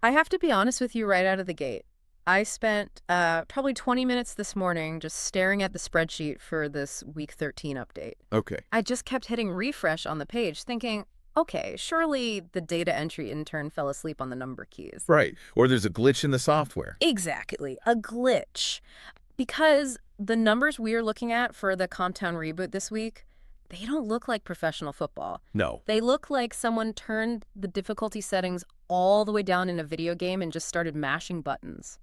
I have to be honest with you right out of the gate. I spent probably 20 minutes this morning just staring at the spreadsheet for this week 13 update. Okay. I just kept hitting refresh on the page, thinking, okay, surely the data entry intern fell asleep on the number keys. Right. Or there's a glitch in the software. Exactly, a glitch. Because the numbers we're looking at for the Comptown reboot this week, they don't look like professional football. No. They look like someone turned the difficulty settings all the way down in a video game and just started mashing buttons.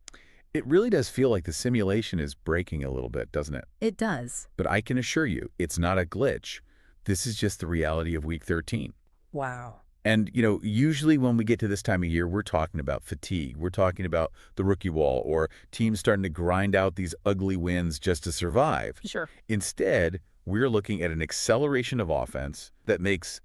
It really does feel like the simulation is breaking a little bit, doesn't it? It does. But I can assure you, it's not a glitch. This is just the reality of Week 13. Wow. And, usually when we get to this time of year, we're talking about fatigue. We're talking about the rookie wall or teams starting to grind out these ugly wins just to survive. Sure. Instead, we're looking at an acceleration of offense that makes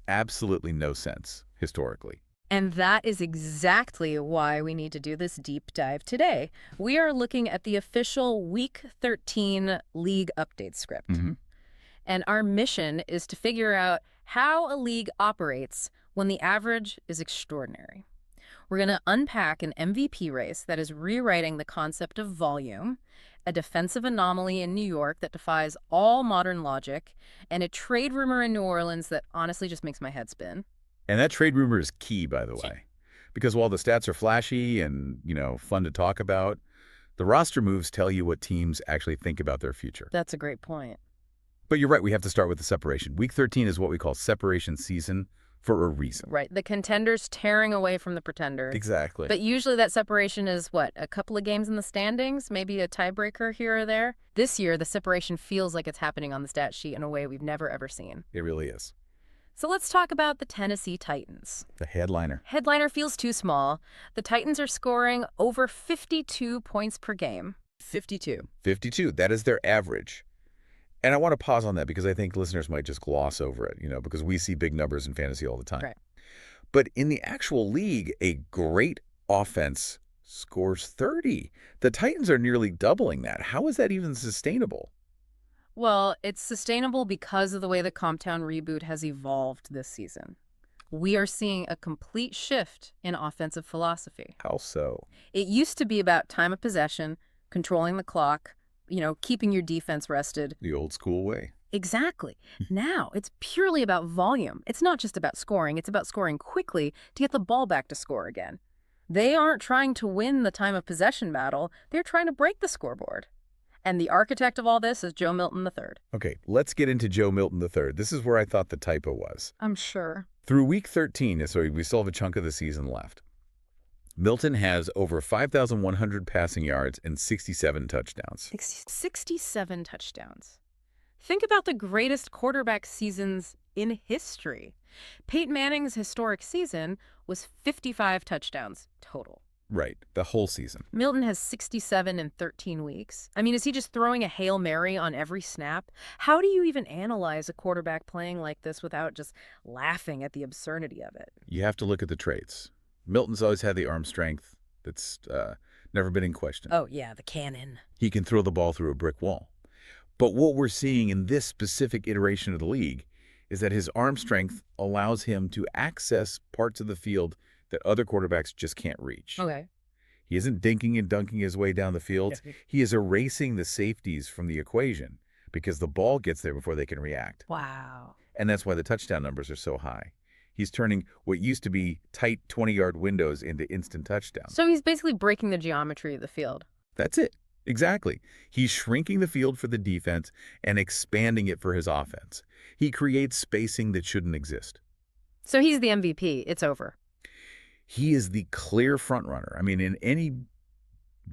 absolutely no sense historically. And that is exactly why we need to do this deep dive today. We are looking at the official Week 13 league update script. And our mission is to figure out how a league operates when the average is extraordinary. We're going to unpack an MVP race that is rewriting the concept of volume, a defensive anomaly in New York that defies all modern logic, and a trade rumor in New Orleans that honestly just makes my head spin. And that trade rumor is key, by the way, because while the stats are flashy and, fun to talk about, the roster moves tell you what teams actually think about their future. That's a great point. But you're right, we have to start with the separation. Week 13 is what we call separation season for a reason. Right. The contenders tearing away from the pretenders. Exactly. But usually that separation is what? A couple of games in the standings? Maybe a tiebreaker here or there? This year, the separation feels like it's happening on the stat sheet in a way we've never, ever seen. It really is. So let's talk about the Tennessee Titans. The headliner. Headliner feels too small. The Titans are scoring over 52 points per game. 52. 52. That is their average. And I want to pause on that because I think listeners might just gloss over it, because we see big numbers in fantasy all the time. Right. But in the actual league, a great offense scores 30. The Titans are nearly doubling that. How is that even sustainable? Well, it's sustainable because of the way the Comptown reboot has evolved this season. We are seeing a complete shift in offensive philosophy. How so? It used to be about time of possession, controlling the clock, keeping your defense rested. The old school way. Exactly. Now it's purely about volume. It's not just about scoring. It's about scoring quickly to get the ball back to score again. They aren't trying to win the time of possession battle. They're trying to break the scoreboard. And the architect of all this is Joe Milton III. Okay, let's get into Joe Milton III. This is where I thought the typo was. I'm sure. Through Week 13, so we still have a chunk of the season left, Milton has over 5,100 passing yards and 67 touchdowns. 67 touchdowns. Think about the greatest quarterback seasons in history. Peyton Manning's historic season was 55 touchdowns total. Right, the whole season. Milton has 67 in 13 weeks. I mean, is he just throwing a Hail Mary on every snap? How do you even analyze a quarterback playing like this without just laughing at the absurdity of it? You have to look at the traits. Milton's always had the arm strength that's never been in question. Oh, yeah, the cannon. He can throw the ball through a brick wall. But what we're seeing in this specific iteration of the league is that his arm strength allows him to access parts of the field that other quarterbacks just can't reach. Okay. He isn't dinking and dunking his way down the field. He is erasing the safeties from the equation because the ball gets there before they can react. Wow. And that's why the touchdown numbers are so high. He's turning what used to be tight 20-yard windows into instant touchdowns. So he's basically breaking the geometry of the field. That's it. Exactly. He's shrinking the field for the defense and expanding it for his offense. He creates spacing that shouldn't exist. So he's the MVP. It's over. He is the clear frontrunner. I mean, in any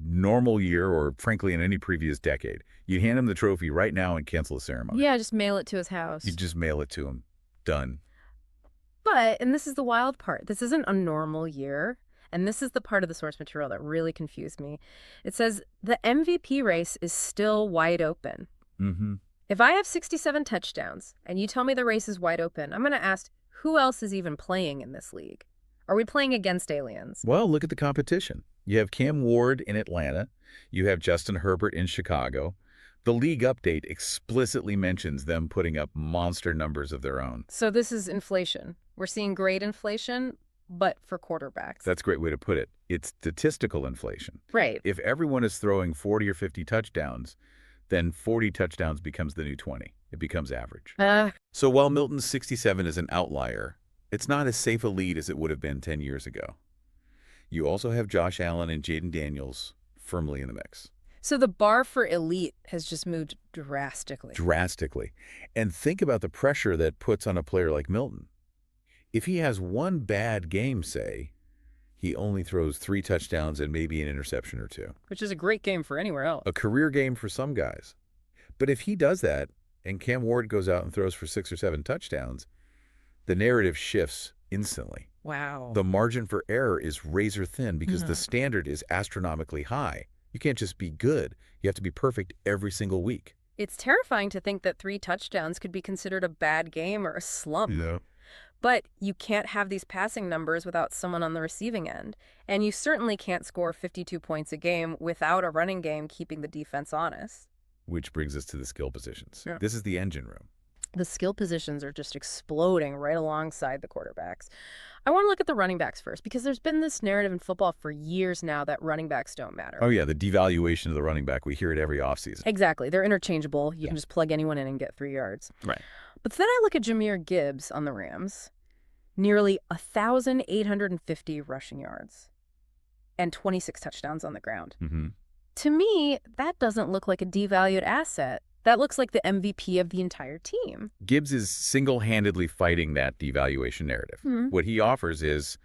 normal year or, frankly, in any previous decade, you hand him the trophy right now and cancel the ceremony. Yeah, just mail it to his house. You just mail it to him. Done. But, and this is the wild part, this isn't a normal year. And this is the part of the source material that really confused me. It says the MVP race is still wide open. Mm-hmm. If I have 67 touchdowns and you tell me the race is wide open, I'm going to ask, who else is even playing in this league? Are we playing against aliens? Well, look at the competition. You have Cam Ward in Atlanta. You have Justin Herbert in Chicago. The league update explicitly mentions them putting up monster numbers of their own. So this is inflation. We're seeing great inflation, but for quarterbacks. That's a great way to put it. It's statistical inflation. Right. If everyone is throwing 40 or 50 touchdowns, then 40 touchdowns becomes the new 20. It becomes average. So while Milton's 67 is an outlier, it's not as safe a lead as it would have been 10 years ago. You also have Josh Allen and Jayden Daniels firmly in the mix. So the bar for elite has just moved drastically. Drastically. And think about the pressure that puts on a player like Milton. If he has one bad game, say, he only throws 3 touchdowns and maybe an interception or 2. Which is a great game for anywhere else. A career game for some guys. But if he does that, and Cam Ward goes out and throws for 6 or 7 touchdowns, the narrative shifts instantly. Wow. The margin for error is razor thin because the standard is astronomically high. You can't just be good. You have to be perfect every single week. It's terrifying to think that 3 touchdowns could be considered a bad game or a slump. Yeah. But you can't have these passing numbers without someone on the receiving end. And you certainly can't score 52 points a game without a running game keeping the defense honest. Which brings us to the skill positions. Yeah. This is the engine room. The skill positions are just exploding right alongside the quarterbacks. I want to look at the running backs first because there's been this narrative in football for years now that running backs don't matter. Oh, yeah, the devaluation of the running back. We hear it every offseason. Exactly. They're interchangeable. You can just plug anyone in and get 3 yards. Right. But then I look at Jahmyr Gibbs on the Rams. Nearly 1,850 rushing yards and 26 touchdowns on the ground. To me, that doesn't look like a devalued asset. That looks like the MVP of the entire team. Gibbs is single-handedly fighting that devaluation narrative. What he offers is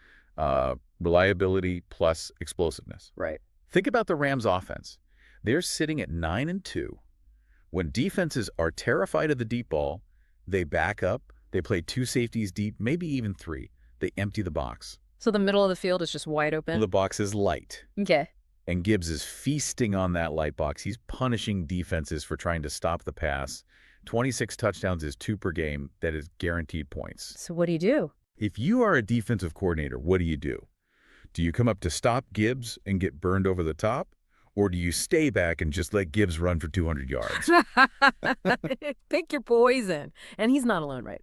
reliability plus explosiveness. Right. Think about the Rams' offense. They're sitting at 9-2. When defenses are terrified of the deep ball, they back up. They play 2 safeties deep, maybe even 3. They empty the box. So the middle of the field is just wide open? The box is light. Okay. And Gibbs is feasting on that light box. He's punishing defenses for trying to stop the pass. 26 touchdowns is 2 per game. That is guaranteed points. So what do you do? If you are a defensive coordinator, what do? Do you come up to stop Gibbs and get burned over the top? Or do you stay back and just let Gibbs run for 200 yards? Pick your poison. And he's not alone, right?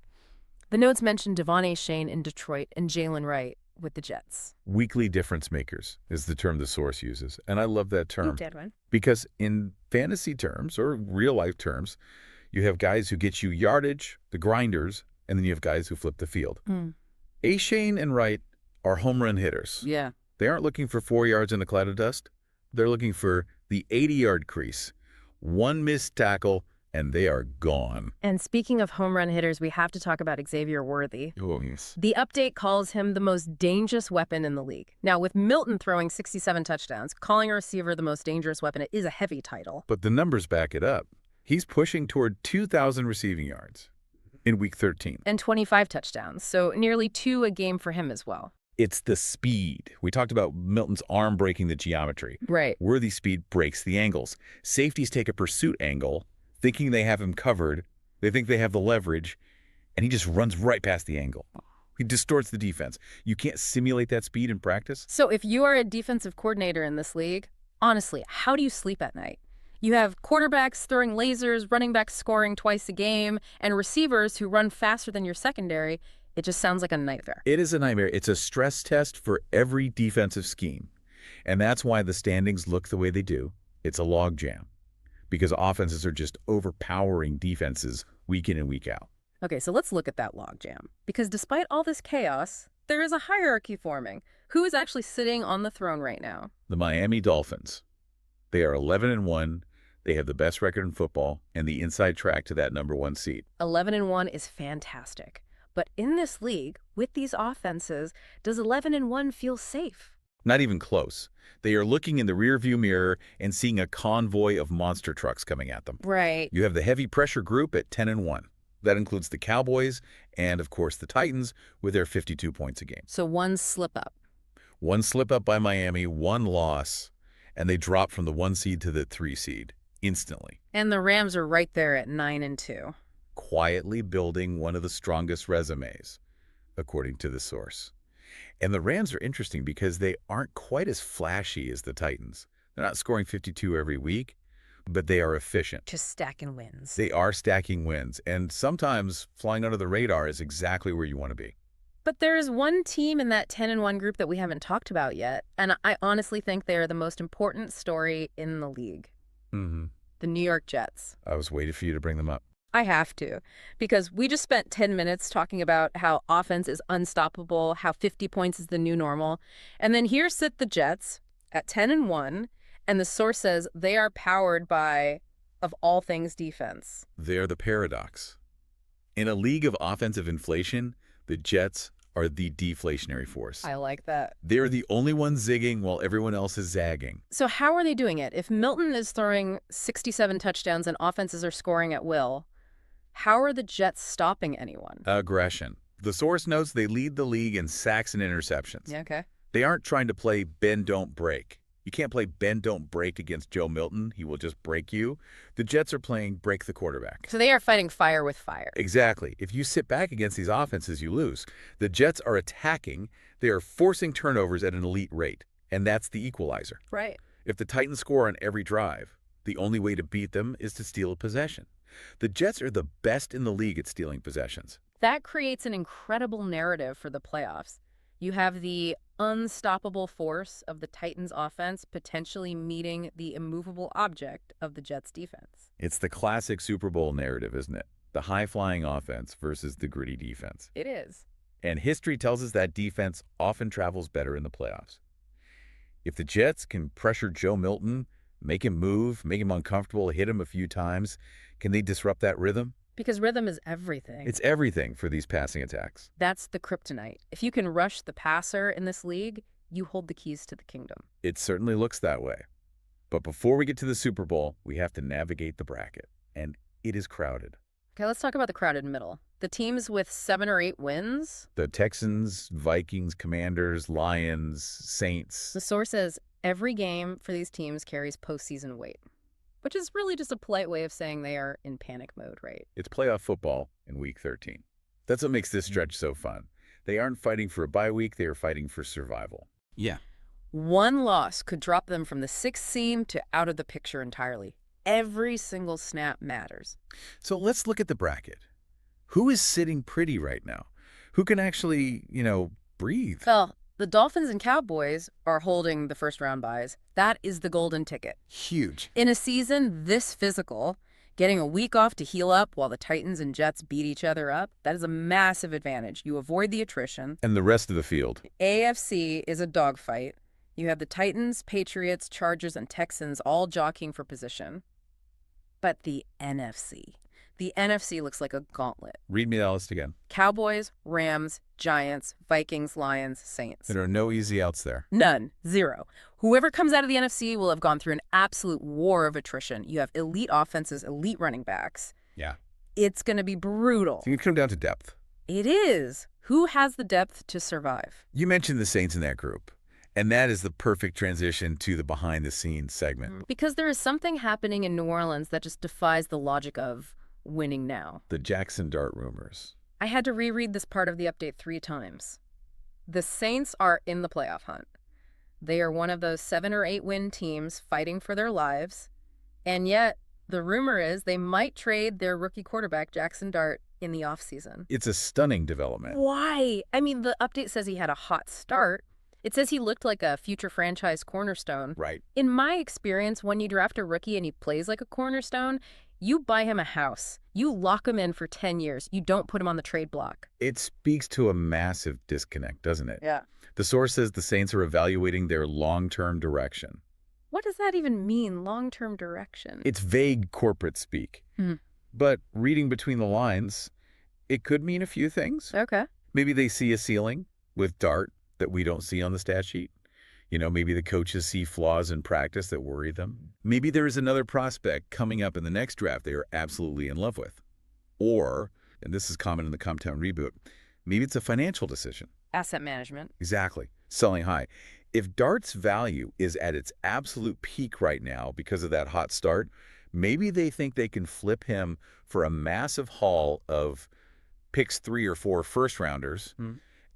The notes mention Devon Achane in Detroit and Jalen Wright with the Jets. Weekly difference makers is the term the source uses. And I love that term. You did one. Because in fantasy terms or real life terms, you have guys who get you yardage, the grinders, and then you have guys who flip the field. Achane and Wright are home run hitters. Yeah. They aren't looking for 4 yards in a cloud of dust. They're looking for the 80-yard crease. One missed tackle, and they are gone. And speaking of home run hitters, we have to talk about Xavier Worthy. Oh, yes. The update calls him the most dangerous weapon in the league. Now, with Milton throwing 67 touchdowns, calling a receiver the most dangerous weapon is a heavy title. But the numbers back it up. He's pushing toward 2,000 receiving yards in Week 13. And 25 touchdowns, so nearly 2 a game for him as well. It's the speed. We talked about Milton's arm breaking the geometry. Right. Worthy's speed breaks the angles. Safeties take a pursuit angle, thinking they have him covered. They think they have the leverage, and he just runs right past the angle. He distorts the defense. You can't simulate that speed in practice. So if you are a defensive coordinator in this league, honestly, how do you sleep at night? You have quarterbacks throwing lasers, running backs scoring twice a game, and receivers who run faster than your secondary. It just sounds like a nightmare. It is a nightmare. It's a stress test for every defensive scheme. And that's why the standings look the way they do. It's a logjam. Because offenses are just overpowering defenses week in and week out. Okay, so let's look at that logjam. Because despite all this chaos, there is a hierarchy forming. Who is actually sitting on the throne right now? The Miami Dolphins. They are 11-1. They have the best record in football and the inside track to that #1 seed. 11-1 is fantastic. But in this league, with these offenses, does 11-1 feel safe? Not even close. They are looking in the rearview mirror and seeing a convoy of monster trucks coming at them. Right. You have the heavy pressure group at 10-1. That includes the Cowboys and, of course, the Titans with their 52 points a game. So one slip up. One slip up by Miami, one loss, and they drop from the 1 seed to the 3 seed instantly. And the Rams are right there at 9-2. Quietly building one of the strongest resumes, according to the source. And the Rams are interesting because they aren't quite as flashy as the Titans. They're not scoring 52 every week, but they are efficient. Just stacking wins. They are stacking wins, and sometimes flying under the radar is exactly where you want to be. But there is one team in that 10-1 group that we haven't talked about yet, and I honestly think they are the most important story in the league. Mm-hmm. The New York Jets. I was waiting for you to bring them up. I have to, because we just spent 10 minutes talking about how offense is unstoppable, how 50 points is the new normal, and then here sit the Jets at 10-1, and the source says they are powered by, of all things, defense. They're the paradox. In a league of offensive inflation, the Jets are the deflationary force. I like that. They're the only ones zigging while everyone else is zagging. So how are they doing it? If Milton is throwing 67 touchdowns and offenses are scoring at will, how are the Jets stopping anyone? Aggression. The source notes they lead the league in sacks and interceptions. Yeah, okay. They aren't trying to play bend, don't break. You can't play bend, don't break against Joe Milton. He will just break you. The Jets are playing break the quarterback. So they are fighting fire with fire. Exactly. If you sit back against these offenses, you lose. The Jets are attacking. They are forcing turnovers at an elite rate, and that's the equalizer. Right. If the Titans score on every drive, the only way to beat them is to steal a possession. The Jets are the best in the league at stealing possessions. That creates an incredible narrative for the playoffs. You have the unstoppable force of the Titans' offense potentially meeting the immovable object of the Jets' defense. It's the classic Super Bowl narrative, isn't it? The high-flying offense versus the gritty defense. It is. And history tells us that defense often travels better in the playoffs. If the Jets can pressure Joe Milton, make him move, make him uncomfortable, hit him a few times, can they disrupt that rhythm? Because rhythm is everything. It's everything for these passing attacks. That's the kryptonite. If you can rush the passer in this league, you hold the keys to the kingdom. It certainly looks that way. But before we get to the Super Bowl, we have to navigate the bracket. And it is crowded. Okay, let's talk about the crowded middle. The teams with 7 or 8 wins. The Texans, Vikings, Commanders, Lions, Saints. The source says every game for these teams carries postseason weight, which is really just a polite way of saying they are in panic mode, right? It's playoff football in Week 13. That's what makes this stretch so fun. They aren't fighting for a bye week, they are fighting for survival. Yeah. One loss could drop them from the 6th seed to out of the picture entirely. Every single snap matters. So let's look at the bracket. Who is sitting pretty right now? Who can actually, breathe? Well, the Dolphins and Cowboys are holding the first-round byes. That is the golden ticket. Huge. In a season this physical, getting a week off to heal up while the Titans and Jets beat each other up, that is a massive advantage. You avoid the attrition. And the rest of the field. AFC is a dogfight. You have the Titans, Patriots, Chargers, and Texans all jockeying for position. But the NFC. The NFC looks like a gauntlet. Read me that list again. Cowboys, Rams, Giants, Vikings, Lions, Saints. There are no easy outs there. None. Zero. Whoever comes out of the NFC will have gone through an absolute war of attrition. You have elite offenses, elite running backs. Yeah. It's going to be brutal. So you can come down to depth. It is. Who has the depth to survive? You mentioned the Saints in that group. And that is the perfect transition to the behind-the-scenes segment. Because there is something happening in New Orleans that just defies the logic of winning now. The Jackson Dart rumors. I had to reread this part of the update 3 times. The Saints are in the playoff hunt. They are one of those 7 or 8 win teams fighting for their lives. And yet, the rumor is they might trade their rookie quarterback, Jackson Dart, in the offseason. It's a stunning development. Why? I mean, the update says he had a hot start. It says he looked like a future franchise cornerstone. Right. In my experience, when you draft a rookie and he plays like a cornerstone, you buy him a house. You lock him in for 10 years. You don't put him on the trade block. It speaks to a massive disconnect, doesn't it? Yeah. The source says the Saints are evaluating their long-term direction. What does that even mean, long-term direction? It's vague corporate speak. But reading between the lines, it could mean a few things. Okay. Maybe they see a ceiling with Dart that we don't see on the stat sheet. Maybe the coaches see flaws in practice that worry them. Maybe there is another prospect coming up in the next draft they are absolutely in love with. Or, and this is common in the Comtown reboot, maybe it's a financial decision. Asset management. Exactly. Selling high. If Dart's value is at its absolute peak right now because of that hot start, maybe they think they can flip him for a massive haul of picks 3 or 4 first-rounders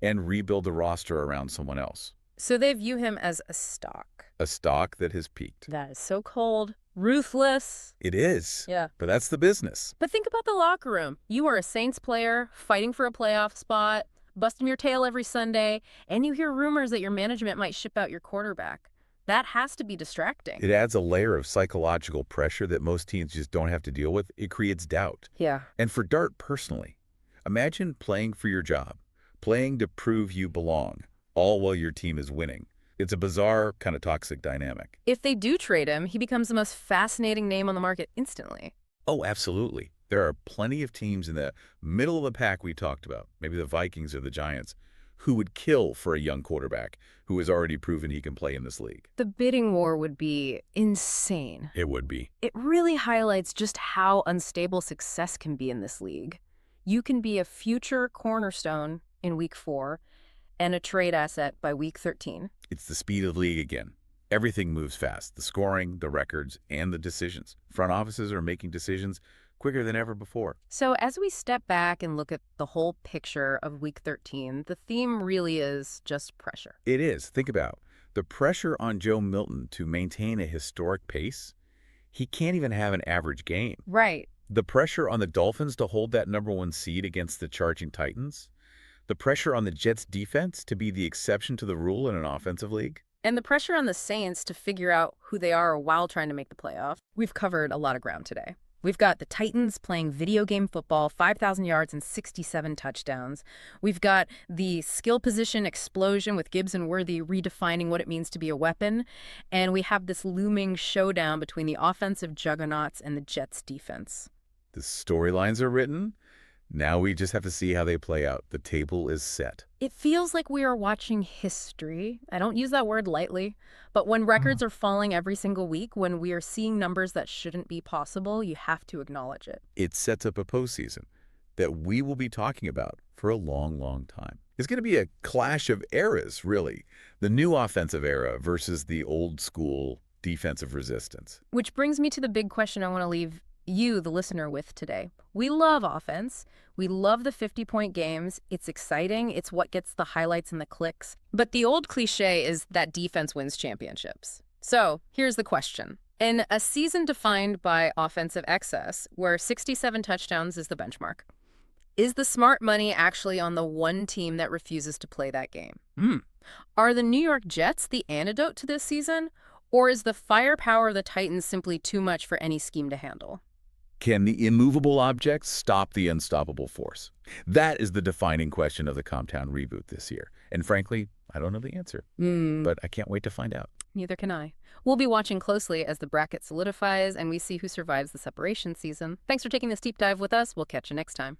and rebuild the roster around someone else. So they view him as a stock. A stock that has peaked. That is so cold, ruthless. It is. Yeah. But that's the business. But think about the locker room. You are a Saints player fighting for a playoff spot. busting your tail every Sunday, and you hear rumors that your management might ship out your quarterback. That has to be distracting. It adds a layer of psychological pressure that most teams just don't have to deal with. It creates doubt. Yeah. And for Dart personally, imagine playing for your job, playing to prove you belong, all while your team is winning. It's a bizarre, kind of toxic dynamic. If they do trade him, he becomes the most fascinating name on the market instantly. Oh, absolutely. There are plenty of teams in the middle of the pack we talked about, maybe the Vikings or the Giants, who would kill for a young quarterback who has already proven he can play in this league. The bidding war would be insane. It would be. It really highlights just how unstable success can be in this league. You can be a future cornerstone in week 4 and a trade asset by week 13. It's the speed of the league again. Everything moves fast. The scoring, the records, and the decisions. Front offices are making decisions quicker than ever before. So as we step back and look at the whole picture of week 13, the theme really is just pressure. It is. Think about the pressure on Joe Milton to maintain a historic pace. He can't even have an average game. Right. The pressure on the Dolphins to hold that #1 seed against the charging Titans. The pressure on the Jets defense to be the exception to the rule in an offensive league. And the pressure on the Saints to figure out who they are while trying to make the playoff. We've covered a lot of ground today. We've got the Titans playing video game football, 5,000 yards and 67 touchdowns. We've got the skill position explosion with Gibbs and Worthy redefining what it means to be a weapon. And we have this looming showdown between the offensive juggernauts and the Jets defense. The storylines are written. Now we just have to see how they play out. The table is set. It feels like we are watching history. I don't use that word lightly, but when records are falling every single week, when we are seeing numbers that shouldn't be possible, you have to acknowledge it. It sets up a postseason that we will be talking about for a long, long time. It's going to be a clash of eras, really. The new offensive era versus the old school defensive resistance. Which brings me to the big question I want to leave you, the listener, with today. We love offense. We love the 50-point games. It's exciting. It's what gets the highlights and the clicks. But the old cliche is that defense wins championships. So here's the question. In a season defined by offensive excess, where 67 touchdowns is the benchmark, is the smart money actually on the one team that refuses to play that game? Are the New York Jets the antidote to this season? Or is the firepower of the Titans simply too much for any scheme to handle? Can the immovable object stop the unstoppable force? That is the defining question of the Compound reboot this year. And frankly, I don't know the answer, but I can't wait to find out. Neither can I. We'll be watching closely as the bracket solidifies and we see who survives the separation season. Thanks for taking this deep dive with us. We'll catch you next time.